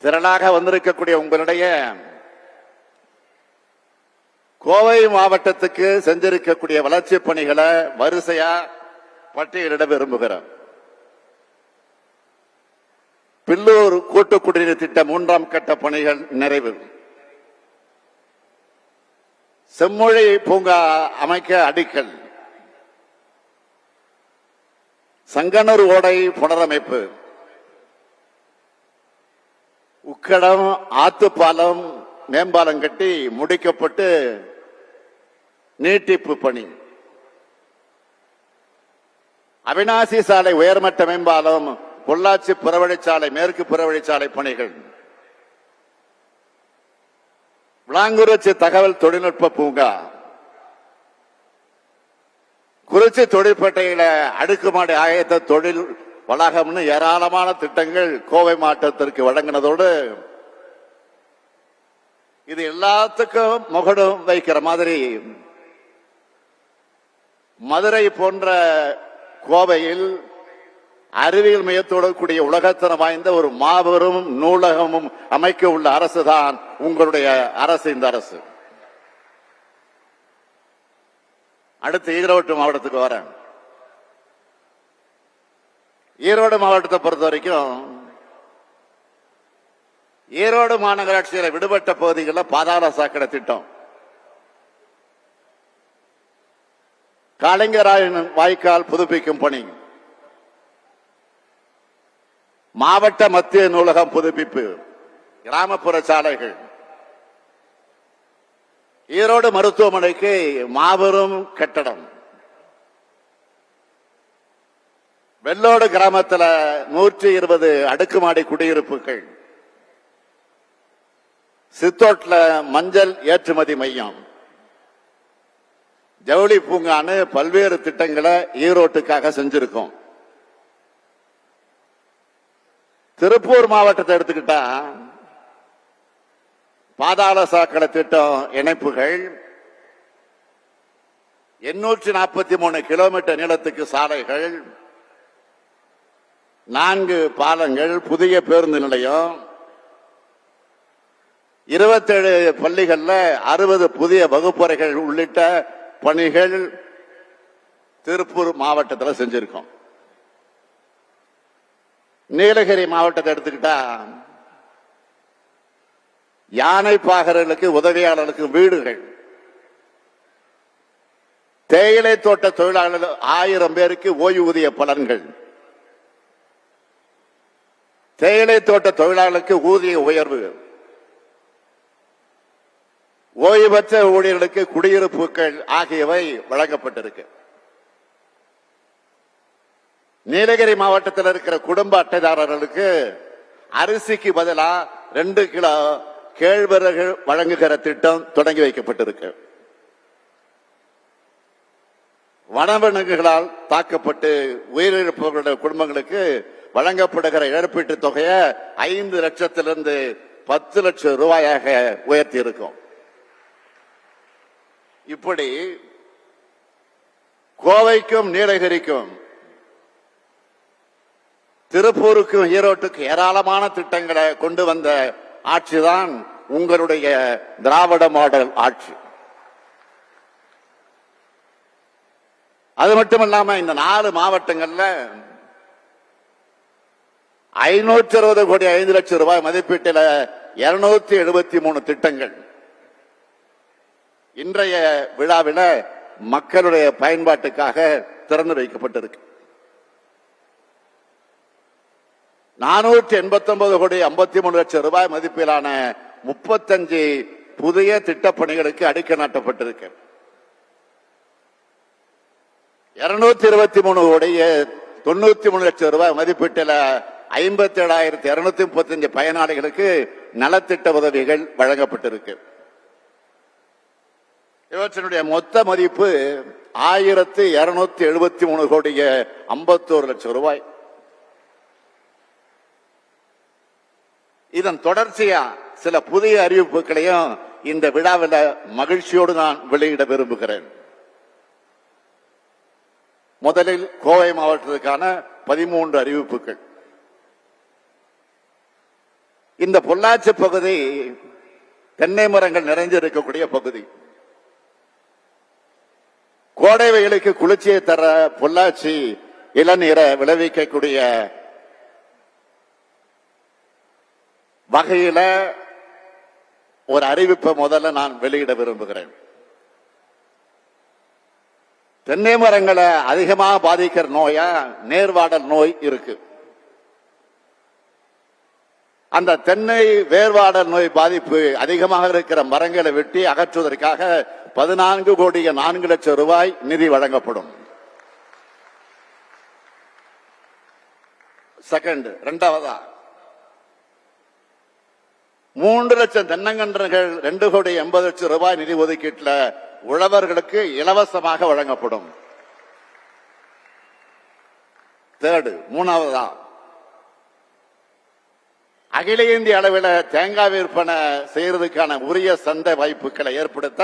திரளாக வந்திருக்கக்கூடிய உங்களுடைய கோவை மாவட்டத்துக்கு செஞ்சிருக்கக்கூடிய வளர்ச்சி பணிகளை வரிசையா பட்டியலிட விரும்புகிறோம். பில்லூர் கூட்டு குடிநீர் திட்ட 3ஆம் கட்ட பணிகள் நிறைவு. செம்மொழி பூங்கா அமைக்க அடிக்கல். சங்கனூர் ஓடை புனரமைப்பு. உக்கடம் ஆத்துப்பாலம் மேம்பாலம் கட்டி முடிக்கப்பட்டு நீட்டிப்பு பணி. அவிநாசி சாலை உயர்மட்ட மேம்பாலம், பொள்ளாச்சி புறவழிச்சாலை மேற்கு புறவழிச்சாலை பணிகள். விளாங்குறிச்சி தகவல் தொழில்நுட்ப பூங்கா. குறிச்சி தொழிற்பேட்டையில அடுக்குமாடி ஆயத்த தொழில் வளாகம்னு ஏராளமான திட்டங்கள் கோவை மாவட்டத்திற்கு வழங்கினதோடு இது எல்லாத்துக்கும் முகடும் வைக்கிற மாதிரி மதுரை போன்ற கோவையில் அறிவியல் மையத்தோடு கூடிய உலகத்தரம் வாய்ந்த ஒரு மாபெரும் நூலகமும் அமைக்க உள்ள அரசு தான் உங்களுடைய அரசு. இந்த அரசு அடுத்து ஈரோடு மாவட்டத்துக்கு வரேன். ஈரோடு மாவட்டத்தை பொறுத்த வரைக்கும் ஈரோடு மாநகராட்சியில் விடுபட்ட பகுதிகளில் பாதாள சாக்கடை திட்டம், காளிங்கராயன் வாய்க்கால் புதுப்பிக்கும் பணி, மாவட்ட மத்திய நூலகம் புதுப்பிப்பு, கிராமப்புற சாலைகள், ஈரோடு மருத்துவமனைக்கு மாபெரும் கட்டடம், வெள்ளோடு கிராமத்தில் 120 அடுக்குமாடி குடியிருப்புகள், சித்தோட்ல மஞ்சள் ஏற்றுமதி மையம், ஜவுளி பூங்கான்னு பல்வேறு திட்டங்களை ஈரோட்டுக்காக செஞ்சிருக்கோம். திருப்பூர் மாவட்டத்தை எடுத்துக்கிட்டா பாதாள சாக்கடை திட்டம் இணைப்புகள், 843 கிலோமீட்டர் நீளத்துக்கு சாலைகள், 4 பாலங்கள், புதிய பேருந்து நிலையம், 27 பள்ளிகள்ல 60 புதிய வகுப்பறைகள் உள்ளிட்ட பணிகள் திருப்பூர் மாவட்டத்தில் செஞ்சிருக்கோம். நீலகிரி மாவட்டத்தை எடுத்துக்கிட்டா யானை பாகர்களுக்கு உதவியாளர்களுக்கு வீடுகள், தேயிலை தோட்ட தொழிலாளர்கள் 1000 பேருக்கு ஓய்வூதிய பலன்கள், தேயிலை தோட்ட தொழிலாளர்களுக்கு ஊதிய உயர்வு, ஓய்வு பெற்ற ஊழியர்களுக்கு குடியிருப்புகள் ஆகியவை வழங்கப்பட்டிருக்கு. நீலகிரி மாவட்டத்தில் இருக்கிற குடும்ப அட்டைதாரர்களுக்கு அரிசிக்கு பதிலா 2 கிலோ கேழ்வரகு வழங்குகிற திட்டம் தொடங்கி வைக்கப்பட்டிருக்கு. வனவிலங்குகளால் தாக்கப்பட்டு உயிரிழப்பவர்களுடைய குடும்பங்களுக்கு வழங்கப்படுகிற இழப்பீட்டு தொகையை 5 லட்சத்திலிருந்து 10 லட்சம் ரூபாயாக உயர்த்தி இருக்கும். இப்படி கோவைக்கும் நீலகிரிக்கும் திருப்பூருக்கும் ஈரோட்டுக்கு ஏராளமான திட்டங்களை கொண்டு வந்த ஆட்சிதான் உங்களுடைய திராவிட மாடல் ஆட்சி. அது மட்டுமல்லாம இந்த 4 மாவட்டங்கள்ல 560 கோடி 5 லட்சம் ரூபாய் மதிப்பீட்டில் 273 திட்டங்கள் இன்றைய விழாவில் மக்களுடைய பயன்பாட்டுக்காக திறந்து வைக்கப்பட்டிருக்கு. 489 கோடி 53 லட்சம் ரூபாய் மதிப்பிலான 35 புதிய திட்டப்பணிகளுக்கு அடிக்கல் நாட்டப்பட்டிருக்கு. 223 கோடி 93 லட்சம் ரூபாய் மதிப்பீட்டில் 57,235 பயனாளிகளுக்கு நலத்திட்ட உதவிகள் வழங்கப்பட்டிருக்கு. இவற்றினுடைய மொத்த மதிப்பு 1,273 கோடி 51 லட்சம் ரூபாய். இதன் தொடர்ச்சியா சில புதிய அறிவிப்புகளையும் இந்த விழாவில் மகிழ்ச்சியோடு நான் வெளியிட விரும்புகிறேன். முதலில் கோவை மாவட்டத்துக்கான 13 அறிவிப்புகள். இந்த பொள்ளாச்சி பகுதி தென்னை மரங்கள் நிறைஞ்சிருக்கக்கூடிய பகுதி. கோடை வெயிலுக்கு குளிர்ச்சியை தர பொள்ளாச்சி இளநீரை விளைவிக்கக்கூடிய வகையில ஒரு அறிவிப்பை முதல்ல நான் வெளியிட விரும்புகிறேன். தென்னை மரங்களை அதிகமாக பாதிக்கிற நோயா நேர்வாடல் நோய் இருக்கு. அந்த தென்னை வேர்வாடல் நோய் பாதிப்பு அதிகமாக இருக்கிற மரங்களை வெட்டி அகற்றுவதற்காக 14,04,00,000 ரூபாய் நிதி வழங்கப்படும். இரண்டாவதா 3 லட்சம் தென்னங்கன்றுகள் 2,80,00,000 ரூபாய் நிதி ஒதுக்கீட்டில் உழவர்களுக்கு இலவசமாக வழங்கப்படும். மூணாவதா அகில இந்திய அளவில் தேங்காய் விற்பனை செய்யறதுக்கான உரிய சந்தை வாய்ப்புகளை ஏற்படுத்த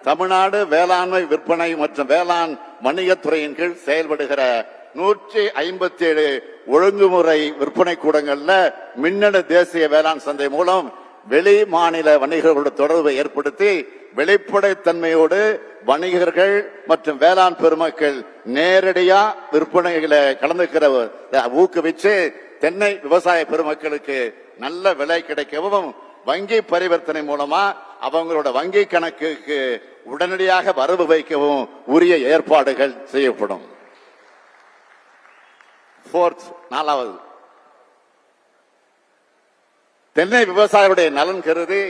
தமிழ்நாடு வேளாண்மை விற்பனை மற்றும் வேளாண் வணிகத்துறையின் கீழ் செயல்படுகிற 157 ஒழுங்குமுறை விற்பனை கூடங்கள்ல மின்னணு தேசிய வேளாண் சந்தை மூலம் வெளி மாநில வணிகர்களோட தொடர்பை ஏற்படுத்தி வெளிப்படைத்தன்மையோடு வணிகர்கள் மற்றும் வேளாண் பெருமக்கள் நேரடியா விற்பனைகளை கலந்துக்கிற ஊக்குவிச்சு தென்னை விவசாய பெருமக்களுக்கு நல்ல விலை கிடைக்கவும் வங்கி பரிவர்த்தனை மூலமா அவங்களோட வங்கி கணக்குக்கு உடனடியாக வரவு வைக்கவும் உரிய ஏற்பாடுகள் செய்யப்படும். நாலாவது, தென்னை விவசாயிகளுடைய நலன் கருதி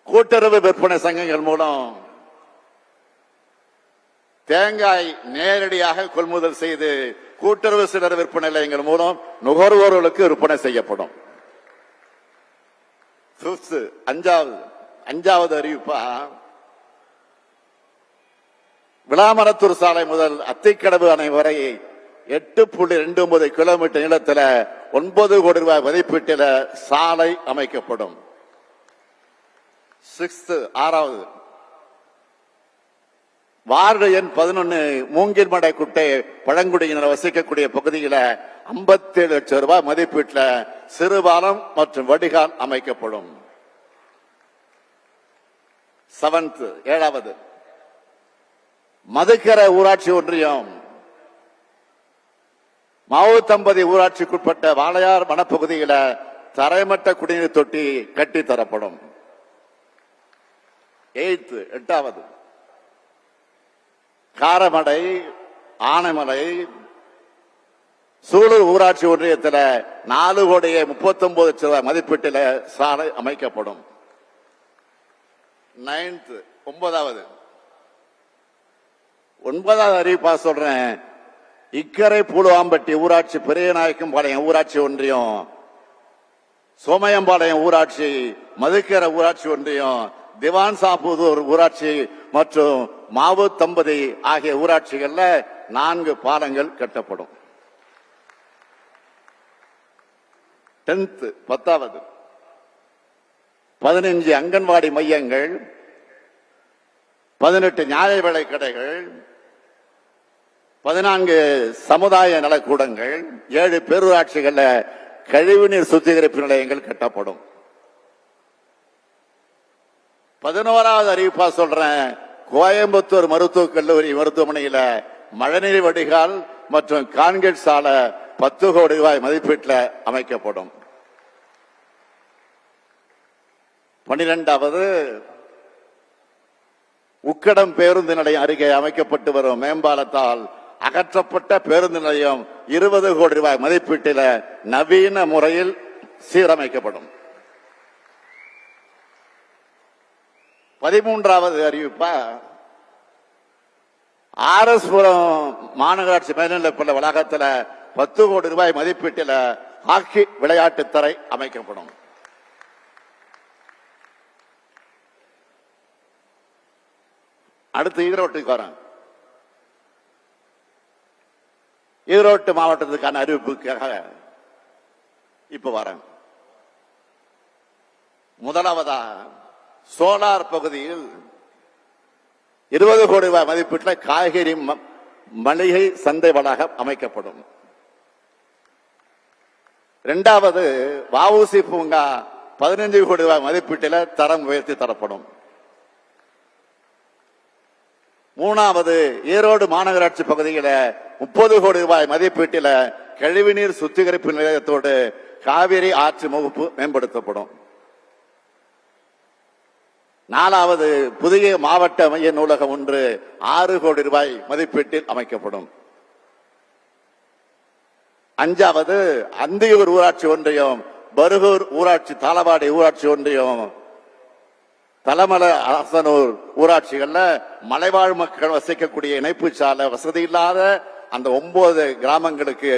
கூட்டுறவு விற்பனை சங்கங்கள் மூலம் தேங்காய் நேரடியாக கொள்முதல் செய்து கூட்டுறவு சில்லறை விற்பனை நிலையங்கள் மூலம் நுகர்வோர்களுக்கு விற்பனை செய்யப்படும். அஞ்சாவது அறிவிப்பா, விளாமரத்தூர் சாலை முதல் அத்திக்கடவு அணை வரை 8.29 கிலோமீட்டர் நீளத்தில் 9 கோடி ரூபாய் மதிப்பீட்டில் சாலை அமைக்கப்படும். ஆறாவது, வார்டு எண் 11 மூங்கில்மடை குட்டை பழங்குடியினர் வசிக்கக்கூடிய பகுதியில் 57 லட்சம் ரூபாய் மதிப்பீட்டில் சிறுபாலம் மற்றும் வடிகால் அமைக்கப்படும். ஏழாவது, மதுக்கரை ஊராட்சி ஒன்றியம் மாவுத்தம்பதி ஊராட்சிக்குட்பட்ட வாளையார் வனப்பகுதியில் தரைமட்ட குடிநீர் தொட்டி கட்டி தரப்படும். எட்டாவது, காரமடை ஆனைமலை சூலூர் ஊராட்சி ஒன்றியத்தில் 4 கோடியே 39 லட்சம் ரூபாய் மதிப்பீட்டில் சாலை அமைக்கப்படும். ஒன்பதாவது அறிவிப்பா சொல்றேன். இக்கரை பூலுவாம்பட்டி ஊராட்சி, பெரியநாயக்கம் பாளையம் ஊராட்சி ஒன்றியம், சோமயம்பாளையம் ஊராட்சி, மதுக்கரை ஊராட்சி ஒன்றியம், திவான் சாப்புதூர் ஊராட்சி மற்றும் மாவு தம்பதி ஆகிய ஊராட்சிகள்ல 4 பாலங்கள் கட்டப்படும். 10வது, 15 அங்கன்வாடி மையங்கள், 18 நியாய விலை கடைகள், 14 சமுதாய நலக்கூடங்கள், 7 பேரூராட்சிகள்ல கழிவுநீர் சுத்திகரிப்பு நிலையங்கள் கட்டப்படும். 11வது அறிவிப்பா சொல்றேன். கோயம்புத்தூர் மருத்துவக் கல்லூரி மருத்துவமனையில மழைநீர் வடிகால் மற்றும் கான்கிரீட் சாலை 10 கோடி ரூபாய் மதிப்பீட்டில் அமைக்கப்படும். 12வது, உக்கடம் பேருந்து நிலையம் அருகே அமைக்கப்பட்டு வரும் மேம்பாலத்தால் அகற்றப்பட்ட பேருந்து நிலையம் 20 கோடி ரூபாய் மதிப்பீட்டில் நவீன முறையில் சீரமைக்கப்படும். 13வது அறிவிப்பா, ஆர்எஸ்புரம் மாநகராட்சி மேல்நிலைப்பள்ளி வளாகத்தில் 10 கோடி ரூபாய் மதிப்பீட்டில் ஹாக்கி விளையாட்டு தரை அமைக்கப்படும். அடுத்து ஈரோட்டுக்கு வரேன். ஈரோட்டு மாவட்டத்துக்கான அறிவிப்புக்காக இப்ப வரேன். முதலாவதா, சோலார் பகுதியில் 20 கோடி ரூபாய் மதிப்பீட்டில் காய்கறி மளிகை சந்தை வளாகம் அமைக்கப்படும். இரண்டாவது வஉசி பூங்கா 15 கோடி ரூபாய் மதிப்பீட்டில் தரம் உயர்த்தி தரப்படும். மூணாவது ஈரோடு மாநகராட்சி பகுதியில 30 கோடி ரூபாய் மதிப்பீட்டில் கழிவுநீர் சுத்திகரிப்பு நிலையத்தோடு காவிரி ஆற்று முகப்பு மேம்படுத்தப்படும். நாலாவது புதிய மாவட்ட மைய நூலகம் ஒன்று 6 கோடி ரூபாய் மதிப்பீட்டில் அமைக்கப்படும். அஞ்சாவது அந்தியூர் ஊராட்சி ஒன்றியம், பருகூர் ஊராட்சி, தாளவாடி ஊராட்சி ஒன்றியம், தலமலை அரசனூர் ஊராட்சிகள்ல மலைவாழ் மக்கள் வசிக்கக்கூடிய இணைப்பு சாலை வசதி இல்லாத அந்த 9 கிராமங்களுக்கு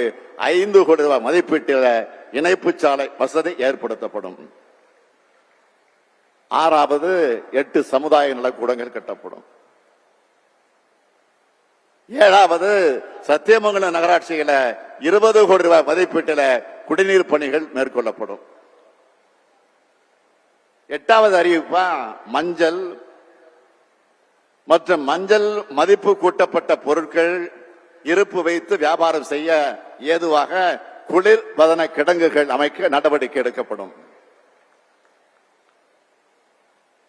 5 கோடி ரூபாய் மதிப்பீட்டில் இணைப்பு சாலை வசதி ஏற்படுத்தப்படும். ஆறாவது 8 சமுதாய நலக்கூடங்கள் கட்டப்படும். ஏழாவது சத்தியமங்கலம் நகராட்சியில 20 கோடி ரூபாய் மதிப்பீட்டில் குடிநீர் பணிகள் மேற்கொள்ளப்படும். எட்டாவது அறிவிப்பா மஞ்சள் மற்றும் மஞ்சள் மதிப்பு கூட்டப்பட்ட பொருட்கள் இருப்பு வைத்து வியாபாரம் செய்ய ஏதுவாக குளிர் பதன கிடங்குகள் அமைக்க நடவடிக்கை எடுக்கப்படும்.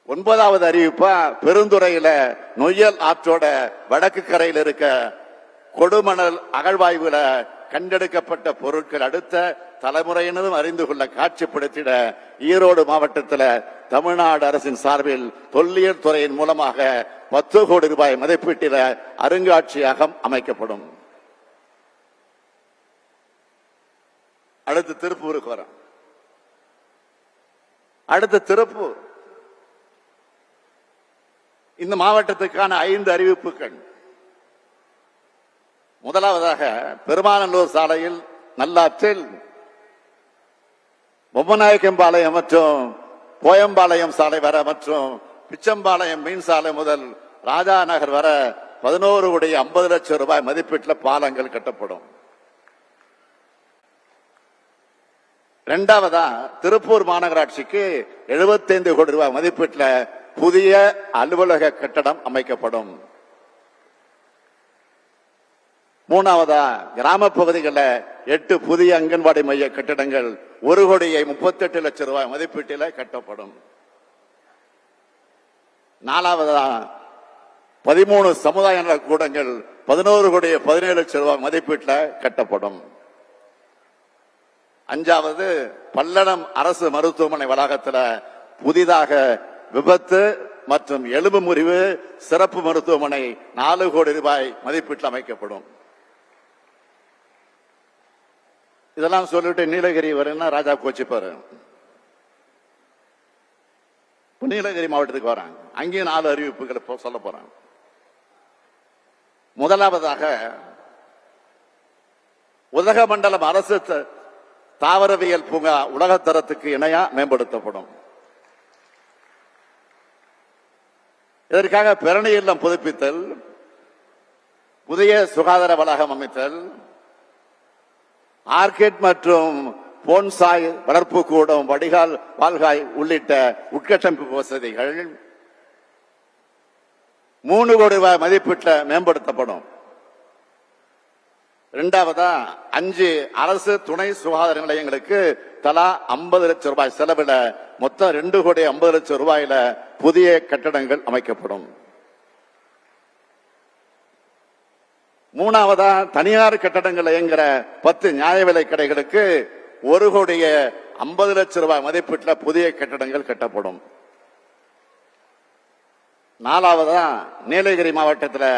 ஒன்பதாவது அறிவிப்பா பெருந்துறையில நொய்யல் ஆற்றோட வடக்கு கரையில் இருக்க கொடுமணல் அகழ்வாய்வுல கண்டெடுக்கப்பட்ட பொருட்கள் அடுத்த தலைமுறையினரும் அறிந்து கொள்ள காட்சிப்படுத்திட ஈரோடு மாவட்டத்தில் தமிழ்நாடு அரசின் சார்பில் தொல்லியல் துறையின் மூலமாக 10 கோடி ரூபாய் மதிப்பீட்டில் அருங்காட்சியகம் அமைக்கப்படும். அடுத்து திருப்பூருக்கு வர. அடுத்து திருப்பூர் இந்த மாவட்டத்துக்கான 5 அறிவிப்புகள். முதலாவதாக பெருமாநல்லூர் சாலையில் நல்லாற்றில் பொம்மநாயக்கம்பாளையம் மற்றும் போயம்பாளையம் சாலை வர மற்றும் பிச்சம்பாளையம் மீன் சாலை முதல் ராஜா நகர் வர 11 கோடி 50 லட்சம் ரூபாய் மதிப்பீட்டில் பாலங்கள் கட்டப்படும். இரண்டாவதா திருப்பூர் மாநகராட்சிக்கு 75 கோடி ரூபாய் மதிப்பீட்டில் புதிய அலுவலக கட்டடம் அமைக்கப்படும். மூணாவதா கிராம பகுதிகளில் 8 புதிய அங்கன்வாடி மைய கட்டிடங்கள் 1 கோடி 38 லட்சம் ரூபாய் மதிப்பீட்டில் கட்டப்படும். நாலாவதா 13 சமுதாய நல கூடங்கள் 11 கோடி 17 லட்சம் ரூபாய் மதிப்பீட்டில் கட்டப்படும். அஞ்சாவது பல்லடம் அரசு மருத்துவமனை வளாகத்தில் புதிதாக விபத்து மற்றும் எலும்பு முறிவு சிறப்பு மருத்துவமனை 4 கோடி ரூபாய் மதிப்பீட்டில் அமைக்கப்படும். இதெல்லாம் சொல்லிட்டு நீலகிரி வரேன்னா ராஜா கோச்சிப்பாரு. நீலகிரி மாவட்டத்துக்கு வராங்க, அங்கேயும் 4 அறிவிப்புகளை சொல்ல போறாங்க. முதலாவதாக உதகமண்டலம் அரசு தாவரவியல் பூங்கா உலகத்தரத்துக்கு இணையா மேம்படுத்தப்படும். இதற்காக பிரணி இல்லம் புதுப்பித்தல், புதிய சுகாதார வளாகம் அமைத்தல், ஆர்கிட் மற்றும் போன்சாய் வளர்ப்பு கூடம், வடிகால் வால்காய் உள்ளிட்ட உட்கட்டமைப்பு வசதிகள் 3 கோடி ரூபாய் மதிப்பீட்டில் மேம்படுத்தப்படும். இரண்டாவதா 5 அரசு துணை சுகாதார நிலையங்களுக்கு தலா 50 லட்சம் ரூபாய் செலவில் மொத்தம் 2 கோடி 50 லட்சம் ரூபாயில புதிய கட்டடங்கள் அமைக்கப்படும். மூணாவதா தனியார் கட்டடங்கள் இயங்குகிற 10 நியாய விலை கடைகளுக்கு 1 கோடி 50 லட்சம் ரூபாய் மதிப்பீட்டில் புதிய கட்டடங்கள் கட்டப்படும். நாலாவதா நீலகிரி மாவட்டத்தில்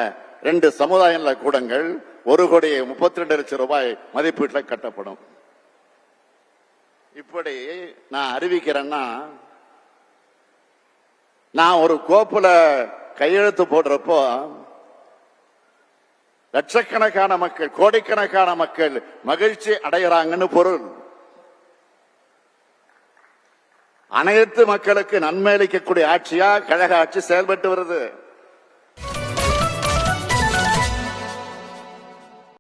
2 சமுதாய நல கூடங்கள் 1 கோடி 32 லட்சம் ரூபாய் மதிப்பீட்டில் கட்டப்படும். இப்படி நான் அறிவிக்கிறேன்னா, நான் ஒரு கோப்புல கையெழுத்து போடுறப்போ லட்சக்கணக்கான மக்கள், கோடிக்கணக்கான மக்கள் மகிழ்ச்சி அடைகிறாங்கன்னு பொருள். அனைத்து மக்களுக்கு நன்மை அளிக்கக்கூடிய ஆட்சியா கழக ஆட்சி செயல்பட்டு வருது.